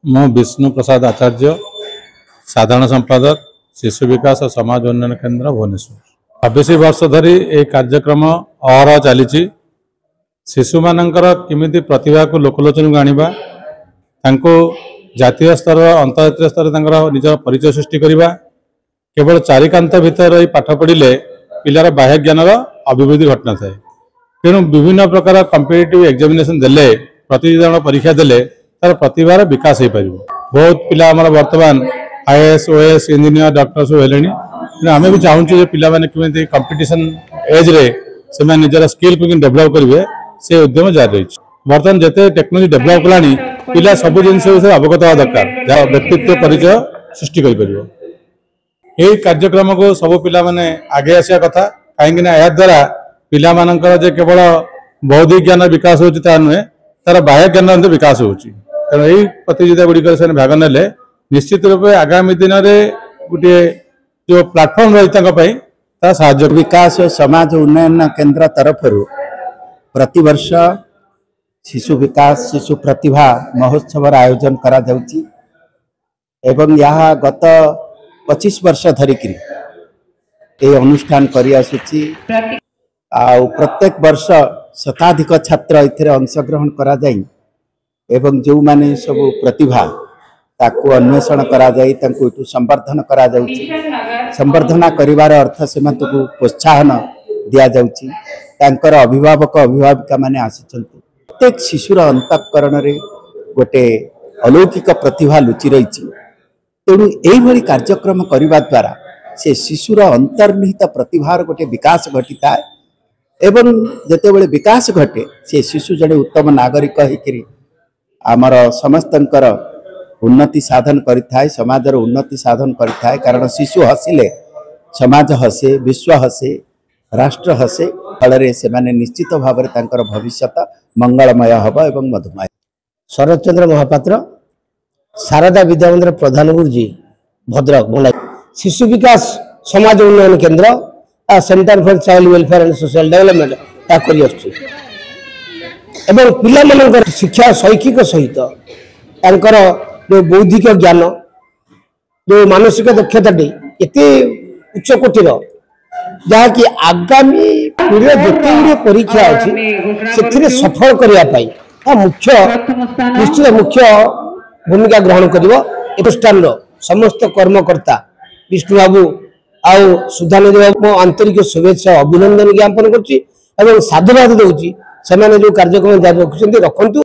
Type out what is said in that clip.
मु विष्णु प्रसाद आचार्य साधारण संपादक शिशु विकास और समाज उन्नयन केंद्र भुवनेश्वर 26 वर्ष धरी ये कार्यक्रम अहरह चली शिशु मानकर किमिति प्रतिभा को लोकलोचन को आनिबा तांको जातीय स्तर अंतर्जातीय स्तर निज परिचय सृष्टि करवा केवल चारिकांत भितर पाठ पढ़ले पिलार बाह्य ज्ञान अभिवृद्धि घटना थाए तेणु विभिन्न प्रकार कॉम्पिटिटिव एग्जामिनेशन देले प्रतियोगिता परीक्षा देले तार प्रतिभार विकास हो पार बहुत पिला आम बर्तमान आईएएस ओएएस इंजीनियर डॉक्टर सब है आम भी चाहूँ पिला माने कंपिटिशन एज रे से निजर स्किल को डेभलप करेंगे से उद्यम जारी रही बर्तमान जिते टेक्नोलोजी डेभलप कलानी पिला सब जिन अवगत हवा दरकार जहाँ व्यक्तित्व परिचय सृष्टि कर कार्यक्रम को सब पिला माने आगे आसिया कथा कहीं या द्वारा पिला मानकर जे केवल बौद्धिक ज्ञान विकास होता नुहे तार बाह्य ज्ञान विकास होती तेणु यही प्रतियोगिता गुड़िक से भाग ने निश्चित रूप आगामी दिन में गोटे जो प्लाटफर्म रही विकास और समाज उन्नयन केंद्र तरफ प्रतिवर्ष शिशु विकास शिशु प्रतिभा महोत्सव आयोजन करा जाउची एवं यहाँ गत 25 वर्ष धरिकी ये अनुष्ठान करी आसुची प्रत्येक वर्ष शताधिक छात्र इथे अंशग्रहण करा जाई एवं जो माने सब प्रतिभा ताकू अन्वेषण करा जाई तांको इटू संवर्धन करा जाउची संवर्धना करिवार अर्थ सेमंत को प्रोत्साहन दिया जाउची तांकर अभिभावक अभिभाविका माने आसिचंती प्रत्येक शिशुर अंतःकरण रे गोटे अलौकिक प्रतिभा लुचि रही तेणु यही भली कार्यक्रम करिवा द्वारा से शिशुर अंतर्निहित प्रतिभार गोटे विकास घटिता है एवं जितेबाला विकास घटे से शिशु जड़े उत्तम नागरिक होकर आमर समस्तंकर उन्नति साधन करिथाय समाजर उन्नति साधन करिथाय कारण शिशु हसिले समाज हसे विश्व हसे राष्ट्र हसे फल से माने निश्चित भाव में तांकर भविष्य मंगलमय हब एवं मधुमय। शरद चंद्र महापात्र शारदा विद्यामंदिर प्रधान गुरुजी भद्रक बंगला शिशु विकास समाज उन्नयन केंद्र centre for child welfare and social development या करी आछी एवं पिला मानकर शिक्षा शैक्षिक सहित तांकर जो बौद्धिक ज्ञान जो मानसिक दक्षताटी एते उच्च कोटीर जहाँ कि आगामी पीढ़ी जिते गुड़े परीक्षा अच्छी से सफल करने मुख्य निश्चित मुख्य भूमिका ग्रहण कर समस्त कर्मकर्ता विष्णु बाबू आउ सुधानंद बाबू आंतरिक शुभेच्छा अभिनंदन ज्ञापन कर साधुवाद दूसरी से जो कार्यक्रम जारी रखुंट।